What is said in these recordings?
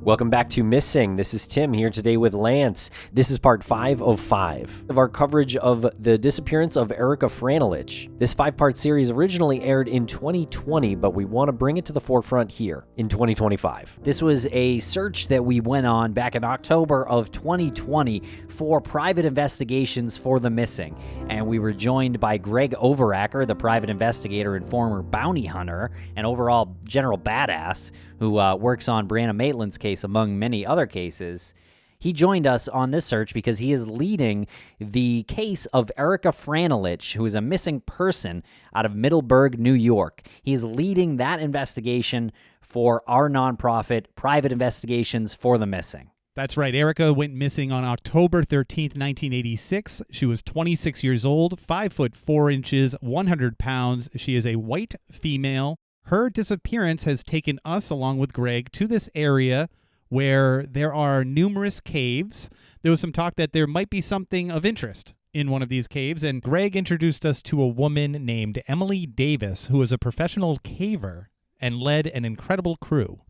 Welcome back to Missing. This is Tim here today with Lance. This is part 5 of 5 of our coverage of the disappearance of Erica Franolich. This 5-part series originally aired in 2020, but we want to bring it to the forefront here in 2025. This was a search that we went on back in October of 2020 for private investigations for the missing. And we were joined by Greg Overacker, the private investigator and former bounty hunter and overall general badass who works on Brianna Maitland's case, among many other cases. He joined us on this search because he is leading the case of Erica Franolich, who is a missing person out of Middleburgh, New York. He is leading that investigation for our nonprofit, Private Investigations for the Missing. That's right. Erica went missing on October 13th, 1986. She was 26 years old, 5 foot 4 inches, 100 pounds. She is a white female. Her disappearance has taken us, along with Greg, to this area where there are numerous caves. There was some talk that there might be something of interest in one of these caves, and Greg introduced us to a woman named Emily Davis, who is a professional caver and led an incredible crew,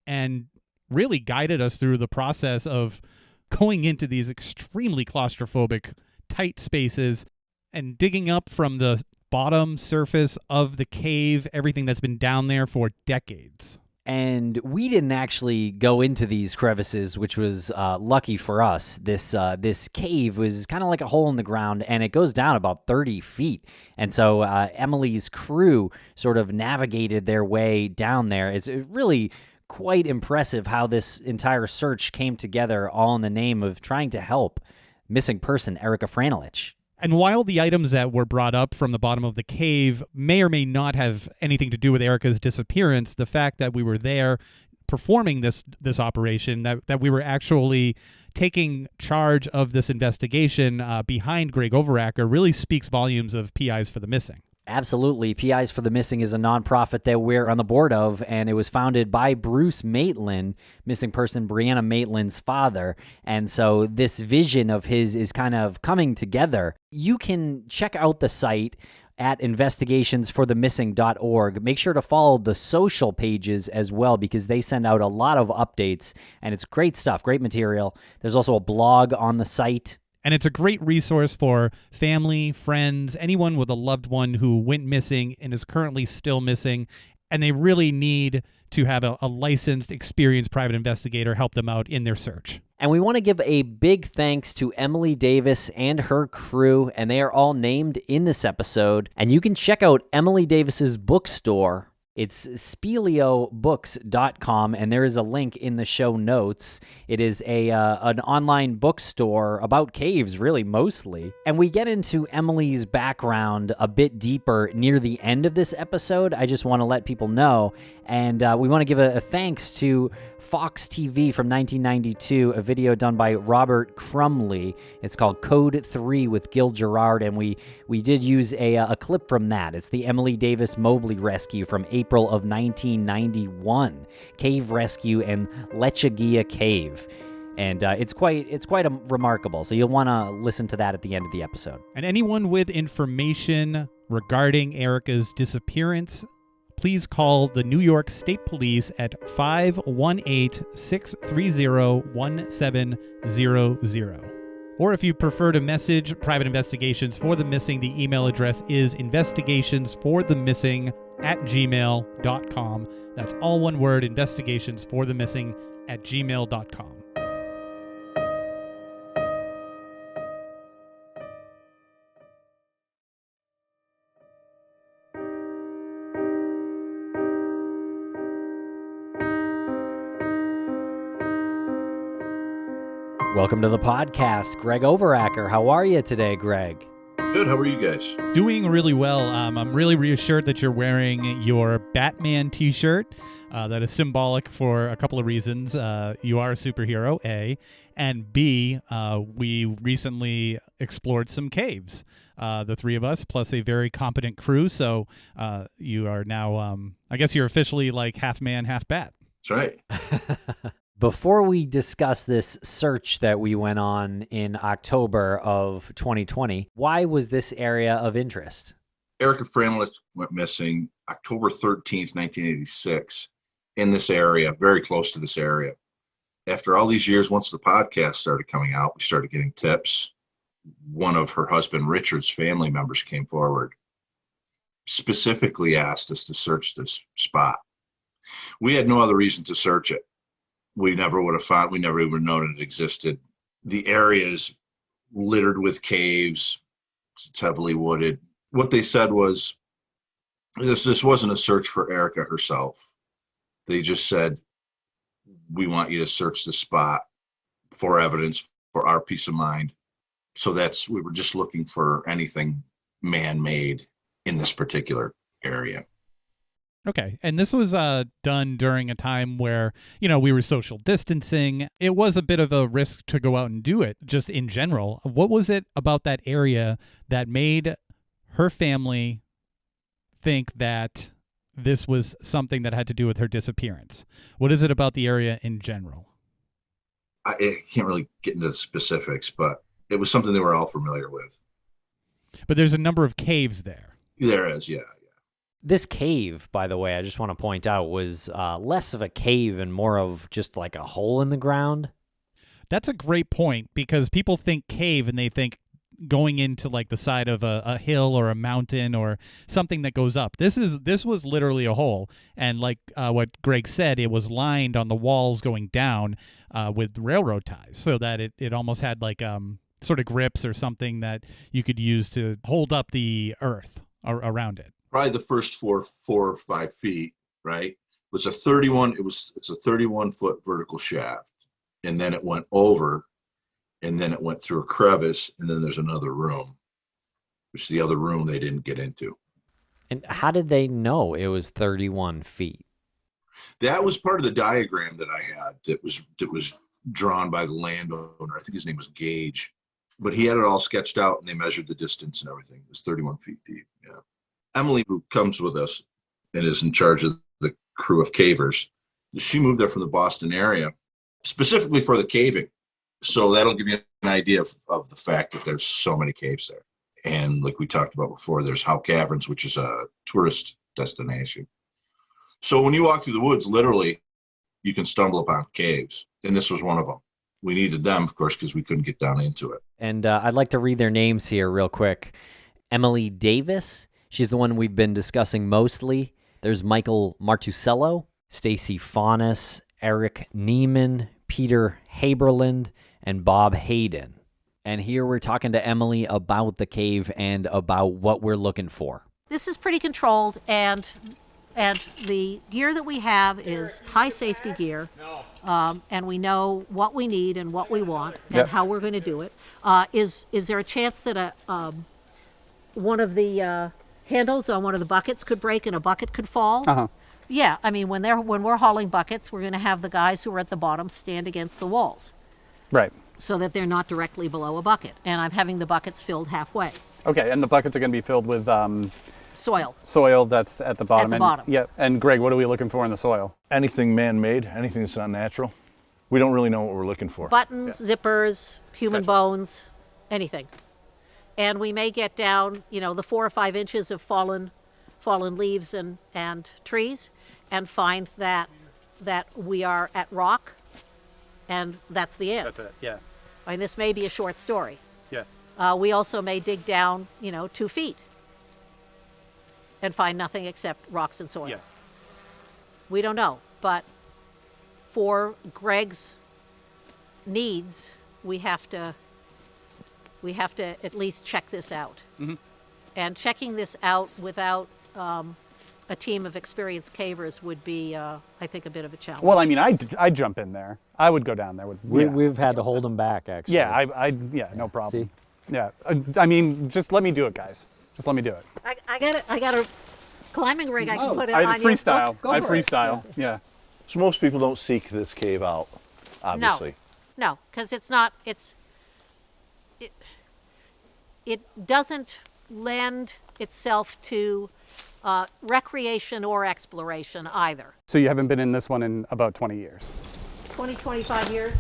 and really guided us through the process of going into these extremely claustrophobic, tight spaces and digging up from the bottom surface of the cave, everything that's been down there for decades. And we didn't actually go into these crevices, which was lucky for us. This cave was kind of like a hole in the ground, and it goes down about 30 feet. And so Emily's crew sort of navigated their way down there. It's really quite impressive how this entire search came together, all in the name of trying to help missing person Erica Franolich. And while the items that were brought up from the bottom of the cave may or may not have anything to do with Erica's disappearance, the fact that we were there performing this operation, that we were actually taking charge of this investigation behind Greg Overacker really speaks volumes of PIs for the Missing. Absolutely. PIs for the Missing is a nonprofit that we're on the board of, and it was founded by Bruce Maitland, missing person Brianna Maitland's father. And so this vision of his is kind of coming together. You can check out the site at investigationsforthemissing.org. Make sure to follow the social pages as well, because they send out a lot of updates, and it's great stuff, great material. There's also a blog on the site. And it's a great resource for family, friends, anyone with a loved one who went missing and is currently still missing, and they really need to have a licensed, experienced private investigator help them out in their search. And we want to give a big thanks to Emily Davis and her crew, and they are all named in this episode. And you can check out Emily Davis's bookstore. It's speleobooks.com, and there is a link in the show notes. It is an online bookstore about caves, really, mostly. And we get into Emily's background a bit deeper near the end of this episode. I just want to let people know. And we want to give a thanks to Fox TV from 1992, a video done by Robert Crumley. It's called Code 3 with Gil Gerard, and we did use a clip from that. It's the Emily Davis Mobley rescue from April of 1991, cave rescue in Lechagia Cave. And it's quite remarkable, so you'll want to listen to that at the end of the episode. And anyone with information regarding Erica's disappearance, please call the New York State Police at 518-630-1700. Or if you prefer to message Private Investigations for the Missing, the email address is investigationsforthemissing@gmail.com. That's all one word, investigationsforthemissing@gmail.com. Welcome to the podcast, Greg Overacker. How are you today, Greg? Good. How are you guys? Doing really well. I'm really reassured that you're wearing your Batman t-shirt. That is symbolic for a couple of reasons. You are a superhero, A, and B, we recently explored some caves, the three of us, plus a very competent crew. So you are now, I guess you're officially like half man, half bat. That's right. Before we discuss this search that we went on in October of 2020, why was this area of interest? Erica Franolich went missing October 13th, 1986, in this area, very close to this area. After all these years, once the podcast started coming out, we started getting tips. One of her husband Richard's family members came forward, specifically asked us to search this spot. We had no other reason to search it. We never would have found, we never even known it existed. The area is littered with caves. It's heavily wooded. What they said was, this wasn't a search for Erica herself. They just said, we want you to search the spot for evidence, for our peace of mind. So we were just looking for anything man-made in this particular area. Okay. And this was done during a time where, we were social distancing. It was a bit of a risk to go out and do it, just in general. What was it about that area that made her family think that this was something that had to do with her disappearance? What is it about the area in general? I can't really get into the specifics, but it was something they were all familiar with. But there's a number of caves there. There is, yeah. This cave, by the way, I just want to point out, was less of a cave and more of just like a hole in the ground. That's a great point, because people think cave and they think going into like the side of a hill or a mountain or something that goes up. This was literally a hole, and like what Greg said, it was lined on the walls going down with railroad ties, so that it almost had like sort of grips or something that you could use to hold up the earth around it. Probably the first 4 or 5 feet, right? It's a 31-foot vertical shaft, and then it went over, and then it went through a crevice, and then there's another room, which the other room they didn't get into. And how did they know it was 31 feet? That was part of the diagram that I had that was drawn by the landowner. I think his name was Gage, but he had it all sketched out, and they measured the distance and everything. It was 31 feet deep. Yeah. Emily, who comes with us and is in charge of the crew of cavers, she moved there from the Boston area specifically for the caving. So that'll give you an idea of the fact that there's so many caves there. And like we talked about before, there's Howe Caverns, which is a tourist destination. So when you walk through the woods, literally, you can stumble upon caves. And this was one of them. We needed them, of course, because we couldn't get down into it. And I'd like to read their names here real quick. Emily Davis, she's the one we've been discussing mostly. There's Michael Martusello, Stacy Faunas, Eric Neiman, Peter Haberland, and Bob Hayden. And here we're talking to Emily about the cave and about what we're looking for. This is pretty controlled, and the gear that we have is high safety gear, and we know what we need and what we want and how we're going to do it. Is there a chance that one of the handles on one of the buckets could break and a bucket could fall? Uh-huh. Yeah, I mean, when we're hauling buckets, we're going to have the guys who are at the bottom stand against the walls. Right. So that they're not directly below a bucket. And I'm having the buckets filled halfway. Okay, and the buckets are going to be filled with Soil. soil that's at the bottom. At the bottom. Yeah. And Greg, what are we looking for in the soil? Anything man-made, anything that's not natural. We don't really know what we're looking for. Buttons, zippers, human bones, anything. And we may get down, the 4 or 5 inches of fallen leaves and trees, and find that we are at rock, and that's the end. That's it. Yeah. I mean, this may be a short story. Yeah. We also may dig down, 2 feet and find nothing except rocks and soil. Yeah. We don't know, but for Greg's needs, we have to at least check this out. Mm-hmm. And checking this out without a team of experienced cavers would be, I think, a bit of a challenge. Well, I mean, I'd jump in there. I would go down there. We've had to hold them back, actually. Yeah, yeah, no problem. See? Yeah, I mean, just let me do it, guys. Just let me do it. I got a climbing rig I can put it I on freestyle. you. I freestyle. Yeah. So most people don't seek this cave out, obviously. No, because it doesn't lend itself to recreation or exploration either. So you haven't been in this one in about 20 years? 25 years.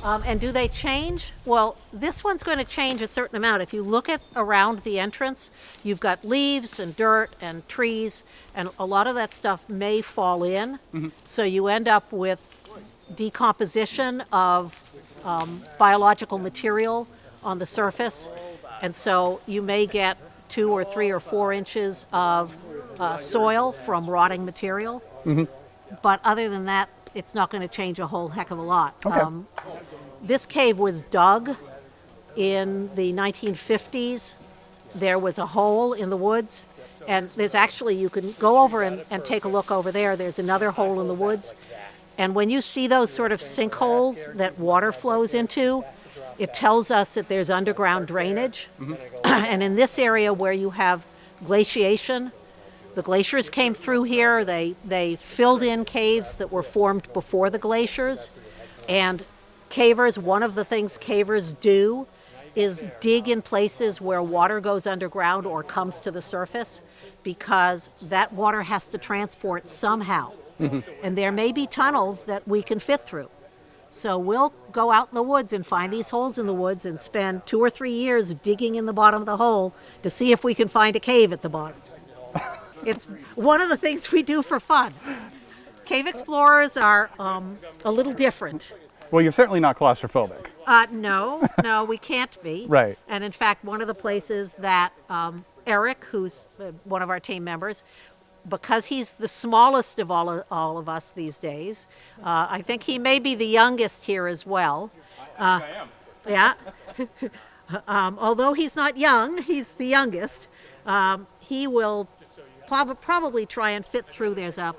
And do they change? Well, this one's going to change a certain amount. If you look at around the entrance, you've got leaves and dirt and trees, and a lot of that stuff may fall in. Mm-hmm. So you end up with decomposition of biological material on the surface. And so you may get 2 or 3 or 4 inches of soil from rotting material. But other than that, it's not going to change a whole heck of a lot. Okay. This cave was dug in the 1950s. There was a hole in the woods, and there's actually, you can go over and take a look over there. There's another hole in the woods. And when you see those sort of sinkholes that water flows into, it tells us that there's underground drainage. And in this area where you have glaciation, the glaciers came through here. They filled in caves that were formed before the glaciers. And cavers, one of the things cavers do is dig in places where water goes underground or comes to the surface, because that water has to transport somehow. And there may be tunnels that we can fit through. So we'll go out in the woods and find these holes in the woods and spend 2 or 3 years digging in the bottom of the hole to see if we can find a cave at the bottom. It's one of the things we do for fun. Cave explorers are a little different. Well, you're certainly not claustrophobic. No, we can't be. Right. And in fact, one of the places that Eric, who's one of our team members, because he's the smallest of all of us these days, I think he may be the youngest here as well. I am. Yeah. Although he's not young, he's the youngest. He will probably try and fit through. There's a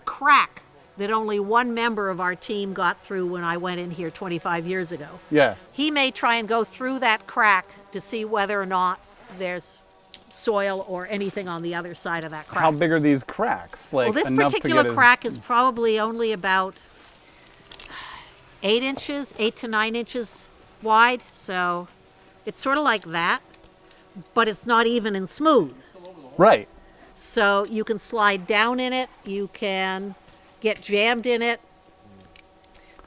crack that only one member of our team got through when I went in here 25 years ago. Yeah. He may try and go through that crack to see whether or not there's soil or anything on the other side of that crack. How big are these cracks? Like, Well, this enough to particular get crack is probably only about 8 inches, 8 to 9 inches wide. So it's sort of like that, but it's not even and smooth. Right. So you can slide down in it, you can get jammed in it,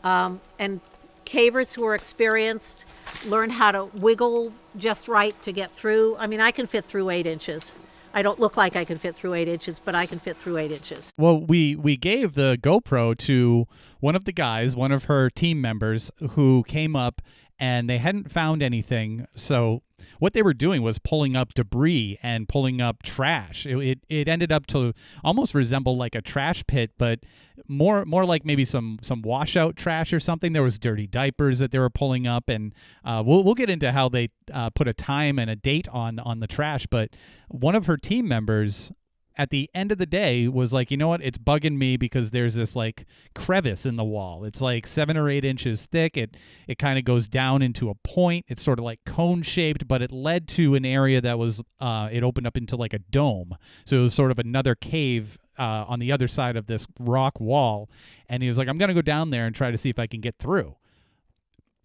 and cavers who are experienced learn how to wiggle just right to get through. I mean, I can fit through 8 inches. I don't look like I can fit through 8 inches, but I can fit through 8 inches. Well, we gave the GoPro to one of the guys, one of her team members, who came up and they hadn't found anything. So what they were doing was pulling up debris and pulling up trash. It ended up to almost resemble like a trash pit, but more like maybe some washout trash or something. There was dirty diapers that they were pulling up, and we'll get into how they put a time and a date on the trash. But one of her team members, at the end of the day, was like, you know what, it's bugging me because there's this like crevice in the wall. It's like 7 or 8 inches thick. It kind of goes down into a point. It's sort of like cone shaped, but it led to an area that was it opened up into like a dome. So it was sort of another cave on the other side of this rock wall. And he was like, I'm going to go down there and try to see if I can get through.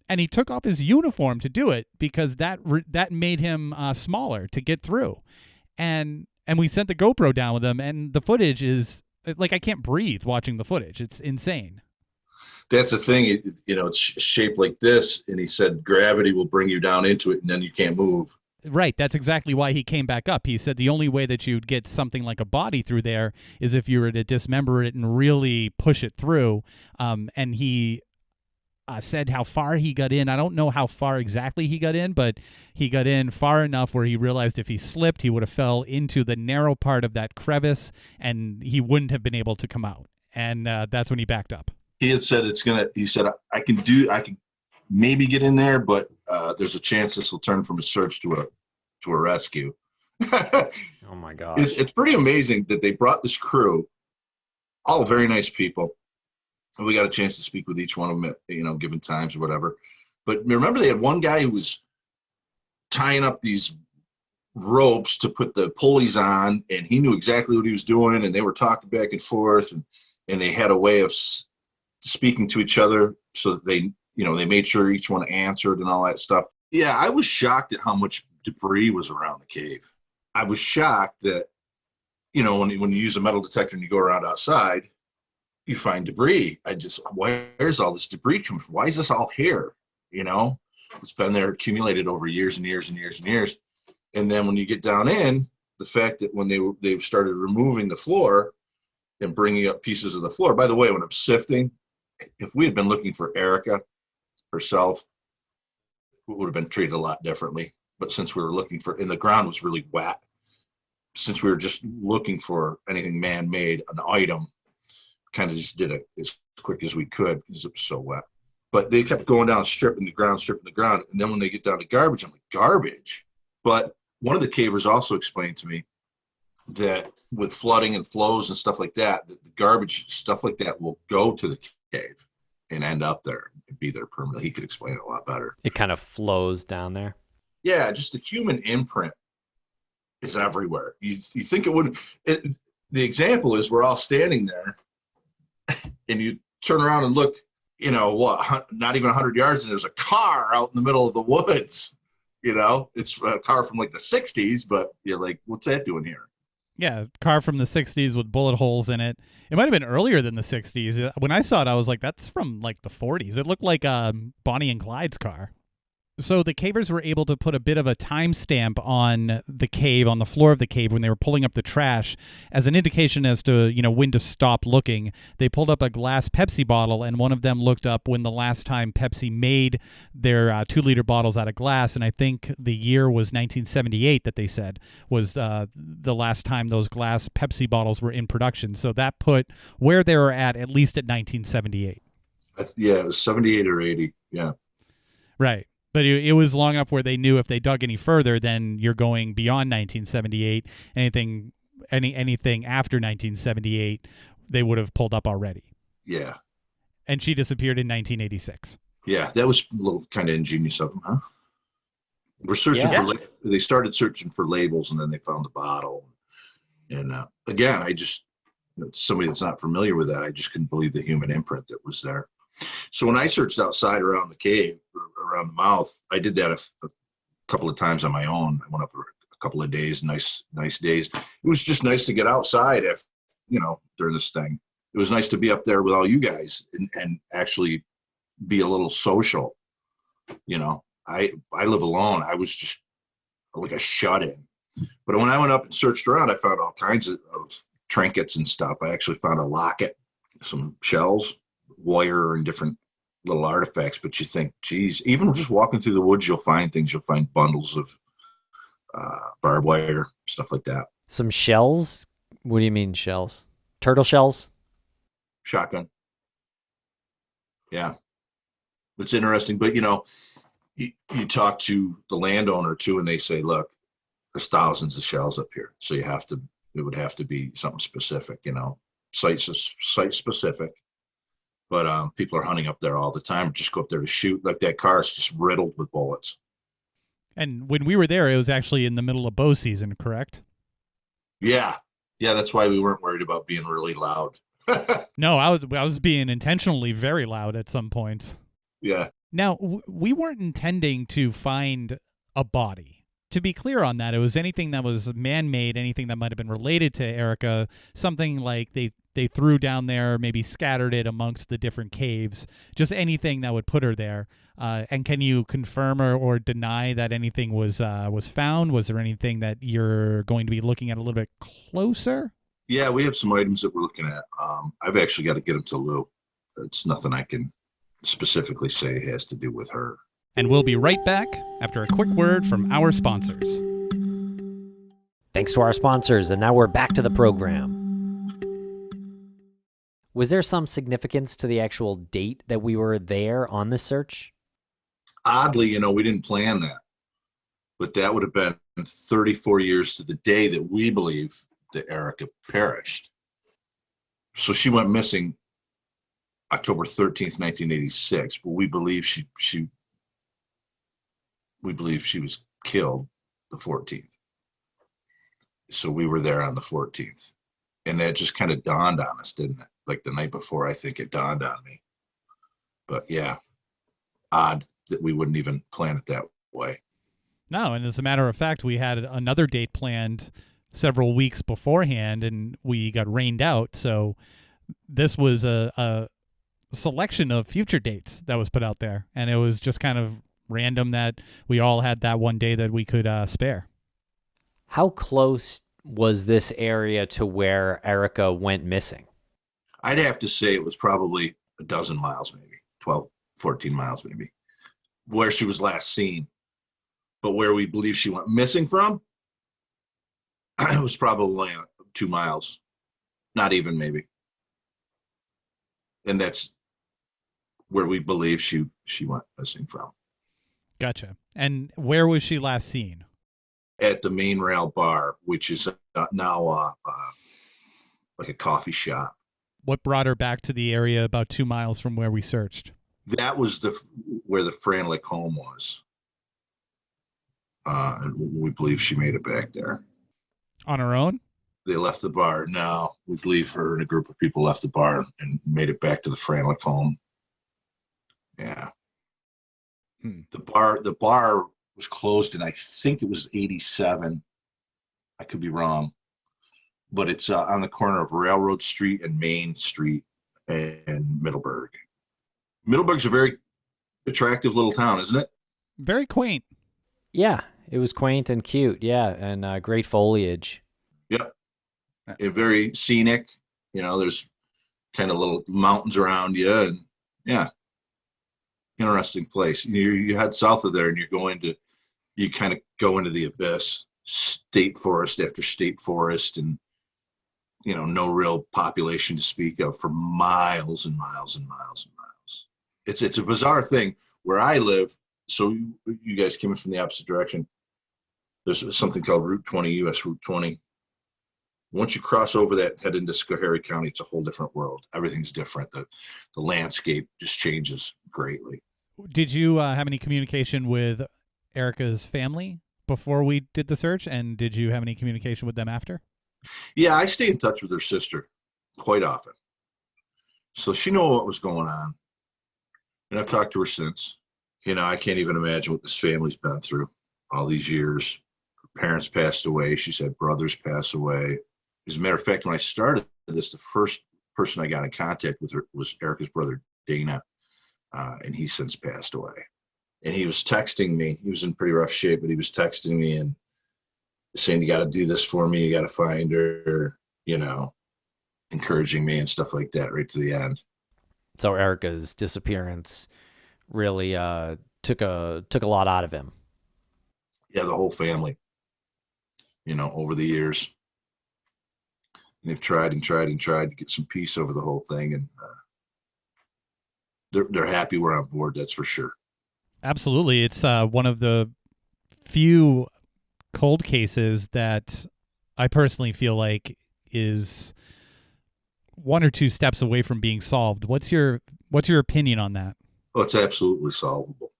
And he took off his uniform to do it because that made him smaller to get through. And we sent the GoPro down with him, and the footage is like, I can't breathe watching the footage. It's insane. That's the thing, it's shaped like this, and he said gravity will bring you down into it, and then you can't move. Right. That's exactly why he came back up. He said the only way that you'd get something like a body through there is if you were to dismember it and really push it through. And he said how far he got in. I don't know how far exactly he got in, but he got in far enough where he realized if he slipped, he would have fell into the narrow part of that crevice, and he wouldn't have been able to come out. And that's when he backed up. He had said he said, I can maybe get in there, but there's a chance this will turn from a search to a rescue. Oh my gosh. It's pretty amazing that they brought this crew, all very nice people. And we got a chance to speak with each one of them at, given times or whatever. But remember, they had one guy who was tying up these ropes to put the pulleys on, and he knew exactly what he was doing, and they were talking back and forth, and they had a way of speaking to each other so that they made sure each one answered and all that stuff. Yeah, I was shocked at how much debris was around the cave. I was shocked that, when you use a metal detector and you go around outside, you find debris. Where's all this debris coming from? Why is this all here? It's been there accumulated over years and years and years and years. And then when you get down in, the fact that when they started removing the floor and bringing up pieces of the floor, by the way, when I'm sifting, if we had been looking for Erica herself, we would have been treated a lot differently. But since we were looking for, and the ground was really wet, since we were just looking for anything man-made, an item, kind of just did it as quick as we could because it was so wet. But they kept going down, stripping the ground. And then when they get down to garbage, I'm like, garbage? But one of the cavers also explained to me that with flooding and flows and stuff like that, the garbage, stuff like that will go to the cave and end up there and be there permanently. He could explain it a lot better. It kind of flows down there. Yeah, just the human imprint is everywhere. You think it wouldn't. The example is we're all standing there and you turn around and look, not even 100 yards, and there's a car out in the middle of the woods. It's a car from like the 60s, but you're like, what's that doing here? Yeah, car from the 60s with bullet holes in it. It might have been earlier than the 60s. When I saw it, I was like, that's from like the 40s. It looked like Bonnie and Clyde's car. So the cavers were able to put a bit of a timestamp on the cave, on the floor of the cave, when they were pulling up the trash as an indication as to, when to stop looking. They pulled up a glass Pepsi bottle, and one of them looked up when the last time Pepsi made their 2-liter bottles out of glass, and I think the year was 1978 that they said was the last time those glass Pepsi bottles were in production. So that put where they were at least at 1978. Yeah, it was 78 or 80, yeah. Right. But it was long enough where they knew if they dug any further, then you're going beyond 1978. Anything after 1978, they would have pulled up already. Yeah. And she disappeared in 1986. Yeah, that was a little kind of ingenious of them, huh? We're searching for. They started searching for labels, and then they found the bottle. And again, somebody that's not familiar with that, I just couldn't believe the human imprint that was there. So when I searched outside around the cave, around the mouth, I did that a couple of times on my own. I went up a couple of days, nice days. It was just nice to get outside during this thing. It was nice to be up there with all you guys and actually be a little social. I live alone. I was just like a shut-in. But when I went up and searched around, I found all kinds of trinkets and stuff. I actually found a locket, some shells, wire, and different little artifacts. But you think, geez, even just walking through the woods, you'll find things. You'll find bundles of barbed wire, stuff like that. Some shells? What do you mean shells? Turtle shells? Shotgun. Yeah. It's interesting. But, you talk to the landowner too, and they say, look, there's thousands of shells up here. So it would have to be something specific, site specific. But people are hunting up there all the time. Just go up there to shoot. Like that car is just riddled with bullets. And when we were there, it was actually in the middle of bow season, correct? Yeah. Yeah, that's why we weren't worried about being really loud. No, I was being intentionally very loud at some points. Yeah. Now, we weren't intending to find a body. To be clear on that, it was anything that was man-made, anything that might have been related to Erica, something like they threw down there, maybe scattered it amongst the different caves, just anything that would put her there. And can you confirm or deny that anything was found? Was there anything that you're going to be looking at a little bit closer? Yeah, we have some items that we're looking at. I've actually got to get them to Lou. It's nothing I can specifically say has to do with her. And we'll be right back after a quick word from our sponsors. Thanks to our sponsors, and now we're back to the program. Was there some significance to the actual date that we were there on this search? Oddly, we didn't plan that. But that would have been 34 years to the day that we believe that Erica perished. So she went missing October 13th, 1986, but we believe she was killed the 14th. So we were there on the 14th. And that just kind of dawned on us, didn't it? Like the night before, I think it dawned on me. But yeah, odd that we wouldn't even plan it that way. No, and as a matter of fact, we had another date planned several weeks beforehand, and we got rained out. So this was a selection of future dates that was put out there, and it was just kind of random that we all had that one day that we could spare. How close was this area to where Erica went missing? I'd have to say it was probably a dozen miles, maybe 12, 14 miles, maybe, where she was last seen. But where we believe she went missing from, it was probably 2 miles, not even maybe. And that's where we believe she went missing from. Gotcha. And where was she last seen? At the Main Rail Bar, which is now like a coffee shop. What brought her back to the area about 2 miles from where we searched? That was where the Franolich home was. And we believe she made it back there. On her own? They left the bar. No, we believe her and a group of people left the bar and made it back to the Franolich home. Yeah. The bar was closed, and I think it was 87. I could be wrong. But it's on the corner of Railroad Street and Main Street in Middleburgh. Middleburgh's a very attractive little town, isn't it? Very quaint. Yeah, it was quaint and cute. Yeah, and great foliage. Yep. And very scenic. You know, there's kind of little mountains around you, and yeah, interesting place. You head south of there, and you kind of go into the abyss, state forest after state forest, and no real population to speak of for miles and miles and miles and miles. It's a bizarre thing where I live. So you guys came in from the opposite direction. There's something called Route 20, US Route 20. Once you cross over that, head into Schoharie County, it's a whole different world. Everything's different. The landscape just changes greatly. Did you have any communication with Erica's family before we did the search? And did you have any communication with them after? Yeah, I stay in touch with her sister quite often. So she knew what was going on. And I've talked to her since. I can't even imagine what this family's been through all these years. Her parents passed away. She's had brothers pass away. As a matter of fact, when I started this, the first person I got in contact with her was Erica's brother, Dana. And he's since passed away. And he was texting me. He was in pretty rough shape, but he was texting me and saying, you got to do this for me. You got to find her, encouraging me and stuff like that right to the end. So Erica's disappearance really took a lot out of him. Yeah, the whole family, over the years. And they've tried and tried and tried to get some peace over the whole thing. And they're happy we're on board, that's for sure. Absolutely. It's one of the few cold cases that I personally feel like is 1 or 2 steps away from being solved. What's your opinion on that? Oh, it's absolutely solvable.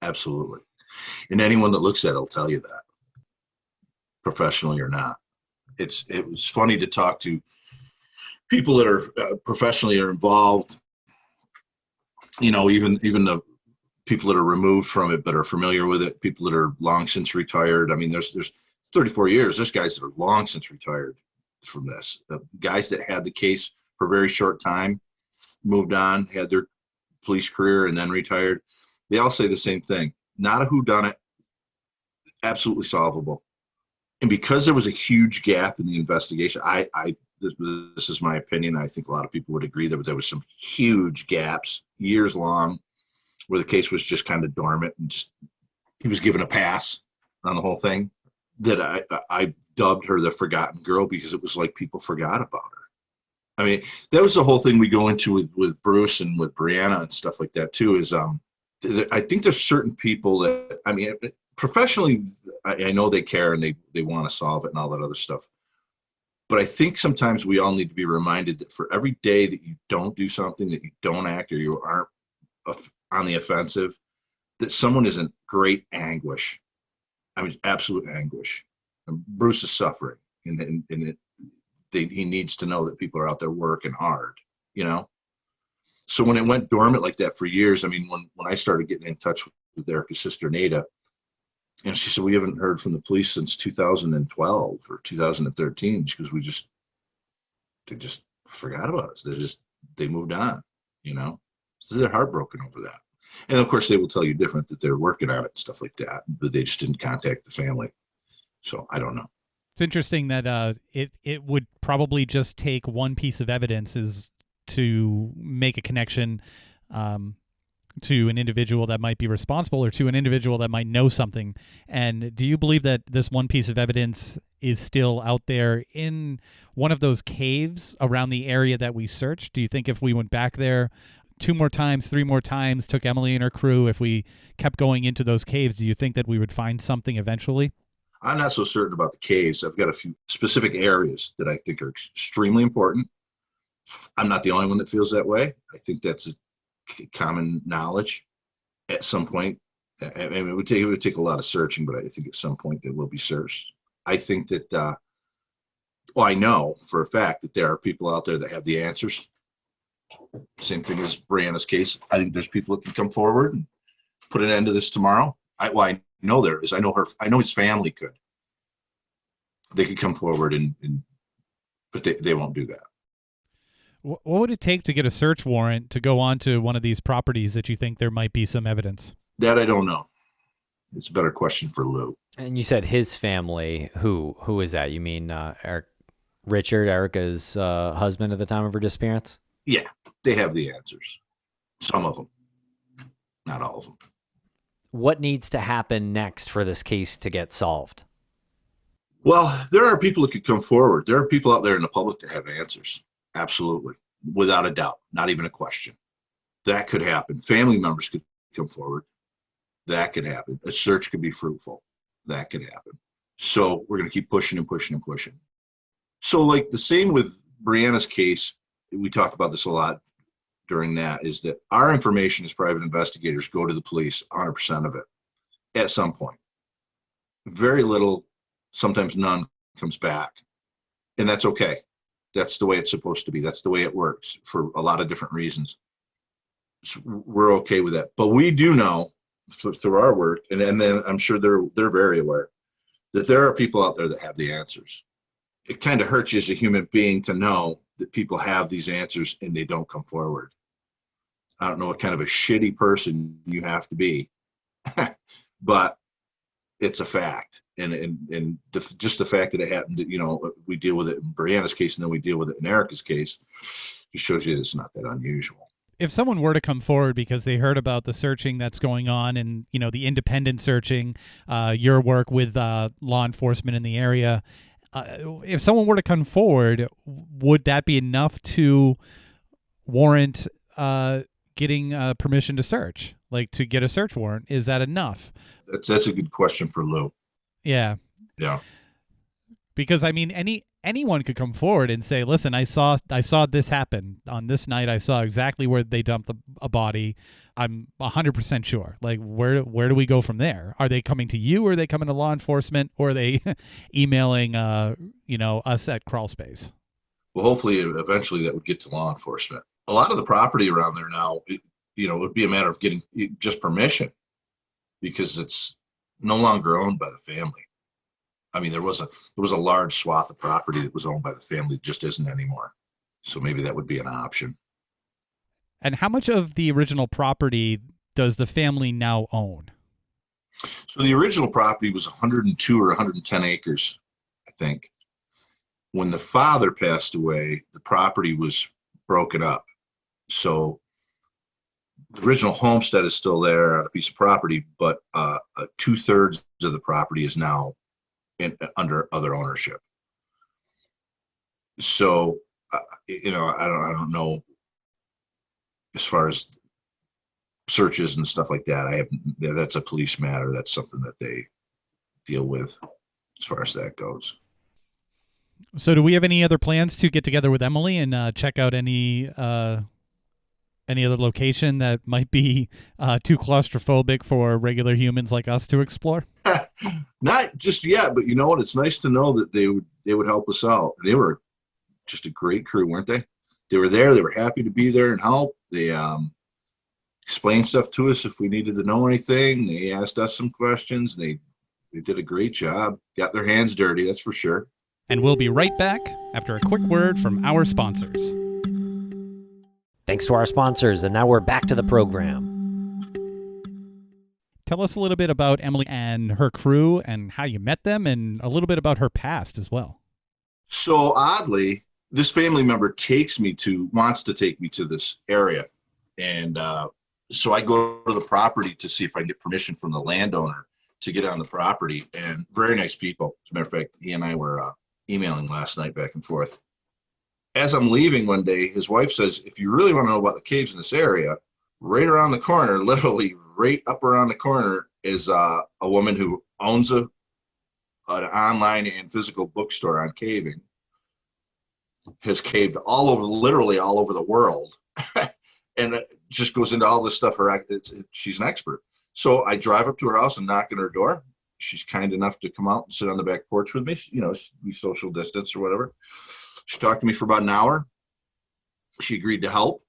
Absolutely. And anyone that looks at it will tell you that, professionally or not. It was funny to talk to people that are professionally are involved, even the people that are removed from it but are familiar with it, people that are long since retired. I mean, there's 34 years. There's guys that are long since retired from this. The guys that had the case for a very short time, moved on, had their police career, and then retired. They all say the same thing. Not a whodunit, absolutely solvable. And because there was a huge gap in the investigation, this is my opinion. I think a lot of people would agree that there was some huge gaps, years long, where the case was just kind of dormant and he was given a pass on the whole thing. That I dubbed her the forgotten girl because it was like people forgot about her. I mean, that was the whole thing we go into with Bruce and with Brianna and stuff like that too. Is I think there's certain people that, I mean, professionally, I know they care and they want to solve it and all that other stuff. But I think sometimes we all need to be reminded that for every day that you don't do something, that you don't act, or you aren't on the offensive, that someone is in great anguish. I mean, absolute anguish. And Bruce is suffering, and he needs to know that people are out there working hard, So when it went dormant like that for years, I mean, when I started getting in touch with Erica's sister, Nada, and she said, we haven't heard from the police since 2012 or 2013. She goes, they just forgot about us. They moved on, So they're heartbroken over that. And of course, they will tell you different, that they're working on it and stuff like that, but they just didn't contact the family. So I don't know. It's interesting that it would probably just take one piece of evidence to make a connection to an individual that might be responsible or to an individual that might know something. And do you believe that this one piece of evidence is still out there in one of those caves around the area that we searched? Do you think if we went back there 2 more times, 3 more times, took Emily and her crew, if we kept going into those caves, do you think that we would find something eventually? I'm not so certain about the caves. I've got a few specific areas that I think are extremely important. I'm not the only one that feels that way. I think that's common knowledge at some point. I mean, it would take a lot of searching, but I think at some point it will be searched. I think that, I know for a fact that there are people out there that have the answers. Same thing as Brianna's case. I think there's people that can come forward and put an end to this tomorrow. I know there is. I know his family could. They could come forward but they won't do that. What would it take to get a search warrant to go onto one of these properties that you think there might be some evidence? That I don't know. It's a better question for Lou. And you said his family. Who is that? You mean Richard, Erica's husband at the time of her disappearance? Yeah, they have the answers. Some of them, not all of them. What needs to happen next for this case to get solved? Well, there are people that could come forward. There are people out there in the public that have answers. Absolutely. Without a doubt. Not even a question. That could happen. Family members could come forward. That could happen. A search could be fruitful. That could happen. So we're going to keep pushing and pushing and pushing. So like the same with Brianna's case, we talk about this a lot during that, is that our information as private investigators go to the police, 100% of it, at some point. Very little, sometimes none, comes back. And that's okay. That's the way it's supposed to be. That's the way it works for a lot of different reasons. So we're okay with that. But we do know through our work, and then I'm sure they're very aware that there are people out there that have the answers. It kind of hurts you as a human being to know that people have these answers and they don't come forward. I don't know what kind of a shitty person you have to be, but it's a fact. And just the fact that it happened, we deal with it in Brianna's case and then we deal with it in Erica's case, just shows you that it's not that unusual. If someone were to come forward because they heard about the searching that's going on and, the independent searching, your work with law enforcement in the area, if someone were to come forward, would that be enough to warrant getting permission to search, like to get a search warrant? Is that enough? That's a good question for Lou. Yeah. Yeah. Because I mean, anyone could come forward and say, "Listen, I saw this happen on this night. I saw exactly where they dumped a body. I'm 100% sure." Like, where do we go from there? Are they coming to you, or are they coming to law enforcement, or are they emailing us at Crawlspace? Well, hopefully, eventually, that would get to law enforcement. A lot of the property around there now, it would be a matter of getting just permission, because it's no longer owned by the family. I mean, there was a large swath of property that was owned by the family. It just isn't anymore. So maybe that would be an option. And how much of the original property does the family now own? So the original property was 102 or 110 acres, I think. When the father passed away, the property was broken up. So the original homestead is still there on a piece of property, but 2/3 of the property is now under other ownership. So, I don't know as far as searches and stuff like that. That's a police matter. That's something that they deal with as far as that goes. So do we have any other plans to get together with Emily and check out any other location that might be too claustrophobic for regular humans like us to explore? Not just yet, but you know what? It's nice to know that they would help us out. They were just a great crew, weren't they? They were there. They were happy to be there and help. They explained stuff to us if we needed to know anything. They asked us some questions. They did a great job. Got their hands dirty, that's for sure. And we'll be right back after a quick word from our sponsors. Thanks to our sponsors, and now we're back to the program. Tell us a little bit about Emily and her crew and how you met them, and a little bit about her past as well. So oddly, this family member wants to take me to this area. And so I go to the property to see if I can get permission from the landowner to get on the property. And very nice people. As a matter of fact, he and I were emailing last night back and forth. As I'm leaving one day, his wife says, if you really want to know about the caves in this area, right around the corner, literally right up around the corner, is a woman who owns an online and physical bookstore on caving, has caved literally all over the world, and it just goes into all this stuff. She's an expert. So I drive up to her house and knock on her door. She's kind enough to come out and sit on the back porch with me. We social distance or whatever. She talked to me for about an hour. She agreed to help.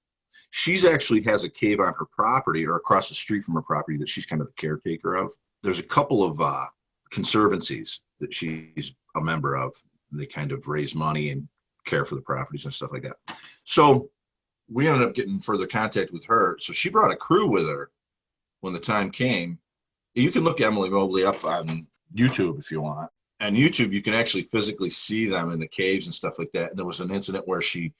She's actually has a cave on her property or across the street from her property that she's kind of the caretaker of. There's a couple of conservancies that she's a member of. They kind of raise money and care for the properties and stuff like that. So we ended up getting further contact with her. So she brought a crew with her when the time came. You can look Emily Mobley up on YouTube if you want. On YouTube, you can actually physically see them in the caves and stuff like that. And there was an incident where she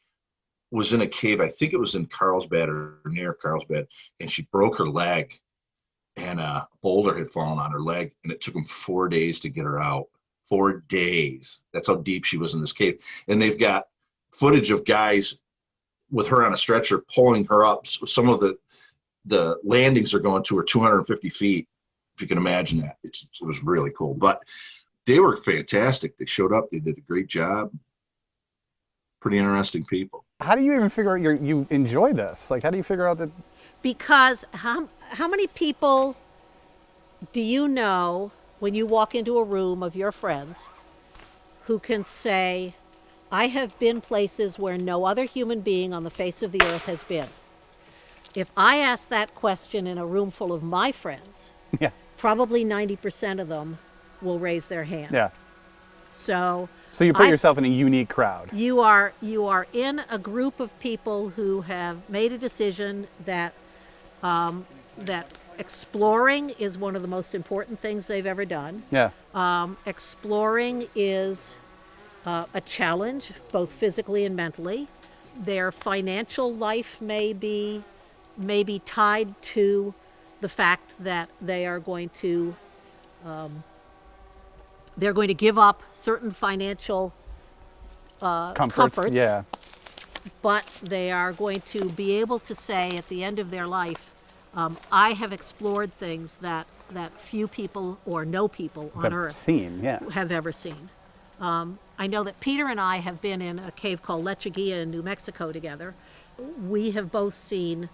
was in a cave. I think it was in Carlsbad or near Carlsbad, and she broke her leg, and a boulder had fallen on her leg, and it took them 4 days to get her out. 4 days. That's how deep she was in this cave. And they've got footage of guys with her on a stretcher pulling her up. So some of the landings are going to her 250 feet, if you can imagine that. It was really cool. But they were fantastic. They showed up. They did a great job. Pretty interesting people. How do you even figure out you enjoy this? Like, how do you figure out that? Because how many people do you know when you walk into a room of your friends who can say, I have been places where no other human being on the face of the earth has been? If I ask that question in a room full of my friends, Yeah. probably 90% of them will raise their hand. Yeah. So you put yourself in a unique crowd. you are in a group of people who have made a decision that that exploring is one of the most important things they've ever done. Yeah. Exploring is a challenge, both physically and mentally. Their financial life may be tied to the fact that they are going to give up certain financial comforts. Yeah. But they are going to be able to say at the end of their life, I have explored things that few people or no people on Earth have ever seen. I know that Peter and I have been in a cave called Lechuguilla in New Mexico together. We have both seen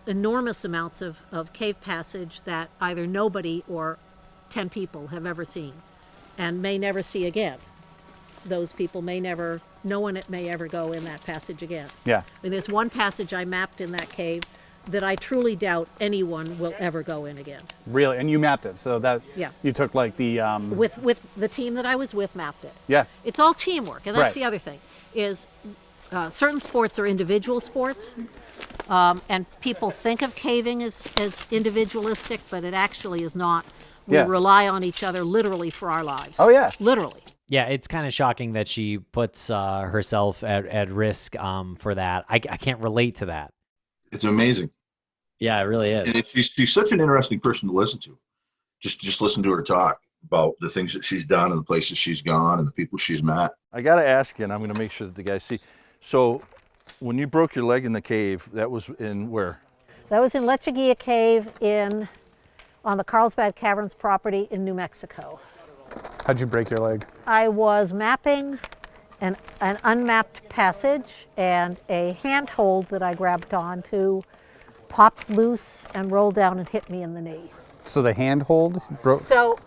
enormous amounts of cave passage that either nobody or 10 people have ever seen and may never see again. Those people no one may ever go in that passage again. Yeah. I mean, there's one passage I mapped in that cave that I truly doubt anyone will ever go in again. Really? And you mapped it, so that you took like the with the team that I was with mapped it. Yeah. It's all teamwork, and that's Right. the other thing is certain sports are individual sports, and people think of caving as individualistic, but it actually is not. We rely on each other literally for our lives. Oh yeah. Literally. Yeah, it's kind of shocking that she puts herself at risk for that. I can't relate to that. It's amazing. Yeah, it really is. And she's such an interesting person to listen to. Just listen to her talk about the things that she's done and the places she's gone and the people she's met. I got to ask you, and I'm going to make sure that the guys see. So when you broke your leg in the cave, that was in where? That was in Lechuguilla Cave on the Carlsbad Caverns property in New Mexico. How'd you break your leg? I was mapping an unmapped passage, and a handhold that I grabbed onto popped loose and rolled down and hit me in the knee. So the handhold broke? So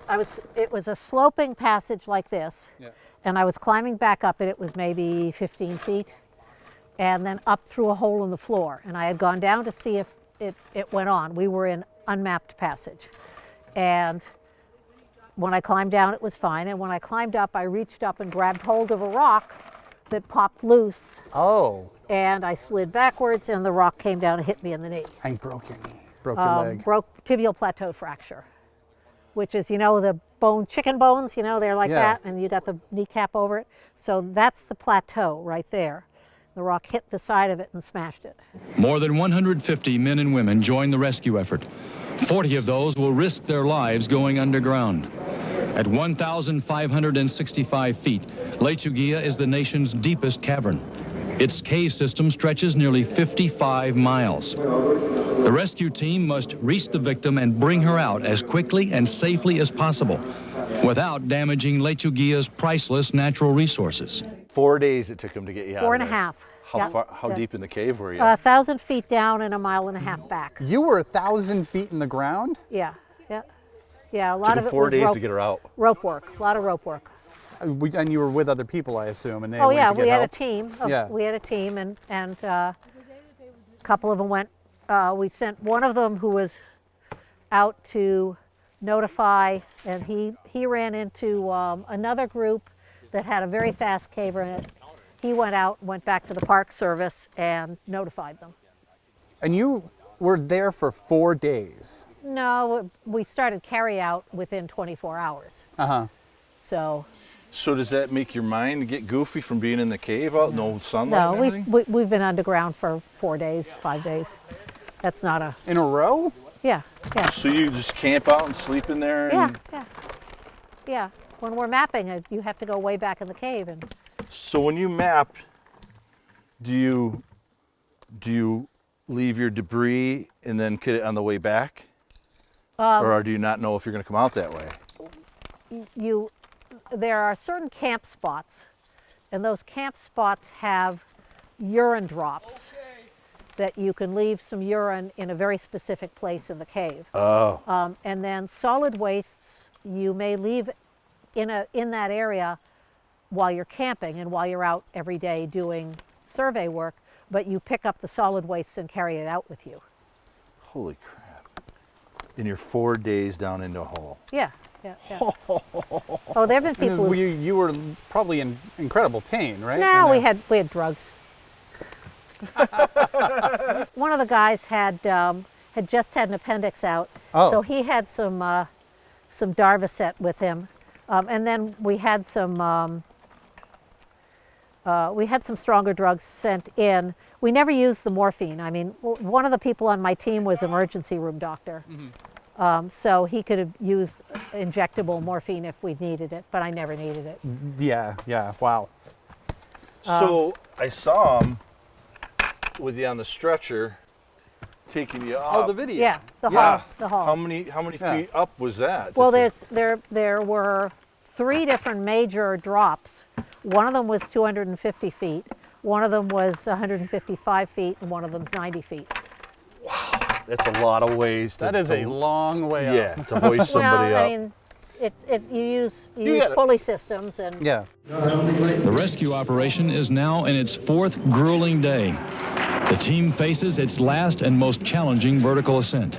it was a sloping passage like this, and I was climbing back up it. It was maybe 15 feet, and then up through a hole in the floor. And I had gone down to see if it went on. We were in unmapped passage. And when I climbed down, it was fine. And when I climbed up, I reached up and grabbed hold of a rock that popped loose. Oh. And I slid backwards, and the rock came down and hit me in the knee. I broke your knee. Broke your leg. Broke tibial plateau fracture. which is, the chicken bones, they're like Yeah. that, and you got the kneecap over it. So that's the plateau right there. The rock hit the side of it and smashed it. More than 150 men and women join the rescue effort. 40 of those will risk their lives going underground. At 1,565 feet, Lechuguilla is the nation's deepest cavern. Its cave system stretches nearly 55 miles. The rescue team must reach the victim and bring her out as quickly and safely as possible without damaging Lechuguilla's priceless natural resources. 4 days it took them to get you out. 4.5. How Yep. far? How deep in the cave were you? 1,000 feet down and 1.5 miles back. You were 1,000 feet in the ground? Yeah, yeah. Yeah, a Took lot them of it 4 was days rope, to get her out. rope work, a lot of rope work. And you were with other people, I assume, and they Oh went yeah, to get we had a help? team. Yeah. We had a team, and a couple of them went. We sent one of them who was out to notify, and he ran into another group that had a very fast caver in it. He went out, went back to the Park Service, and notified them. And you were there for 4 days? No, we started carry out within 24 hours. Uh-huh. So. So does that make your mind get goofy from being in the cave out, no sunlight No, and everything? we've been underground for 4 days, 5 days. That's not a, In a row? yeah. So you just camp out and sleep in there? Yeah, And yeah. When we're mapping it, you have to go way back in the cave, and So when you map, do you leave your debris and then get it on the way back? Or do you not know if you're going to come out that way? there are certain camp spots, and those camp spots have urine drops that you can leave some urine in a very specific place in the cave. Oh. And then solid wastes you may leave in that area while you're camping and while you're out every day doing survey work, but you pick up the solid wastes and carry it out with you. Holy crap. In your 4 days down into a hole. Yeah. Oh, there have been And people who... you were probably in incredible pain, right? No, And, we had drugs. One of the guys had just had an appendix out, Oh. so he had some Darvocet with him, and then we had some stronger drugs sent in. We never used the morphine. I mean, one of the people on my team was an emergency room doctor, so he could have used injectable morphine if we needed it, but I never needed it. Yeah, wow. So I saw him with you on the stretcher taking you up. Oh, the video. Yeah, the Yeah. hall. How many Yeah. feet up was that? Well, there were 3 different major drops. One of them was 250 feet, one of them was 155 feet, and one of them's 90 feet. That's a lot of ways to That is a long way up. Yeah, to hoist somebody Well, up. I mean, you use gotta- pulley systems, and Yeah. The rescue operation is now in its 4th grueling day. The team faces its last and most challenging vertical ascent.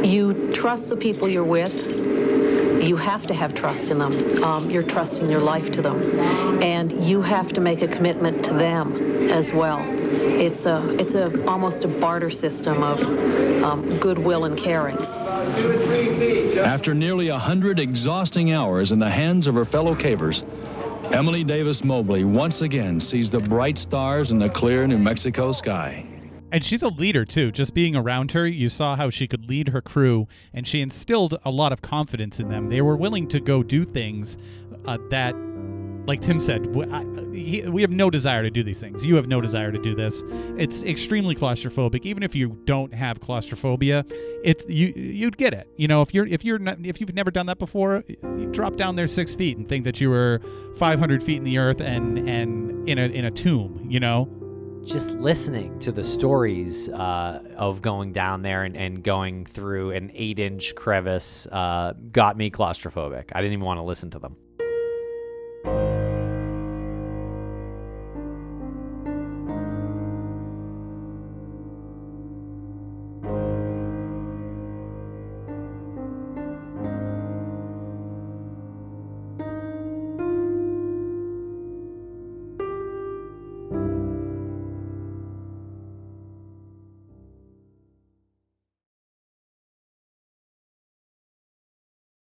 You trust the people you're with. You have to have trust in them. You're trusting your life to them. And you have to make a commitment to them as well. It's almost a barter system of goodwill and caring. After nearly 100 exhausting hours in the hands of her fellow cavers, Emily Davis Mobley once again sees the bright stars in the clear New Mexico sky. And she's a leader, too. Just being around her, you saw how she could lead her crew, and she instilled a lot of confidence in them. They were willing to go do things that, like Tim said, we have no desire to do these things. You have no desire to do this. It's extremely claustrophobic. Even if you don't have claustrophobia, you'd get it. You know, if you've never done that before, you drop down there 6 feet and think that you were 500 feet in the earth and in a tomb. You know. Just listening to the stories of going down there and going through an 8-inch crevice got me claustrophobic. I didn't even want to listen to them.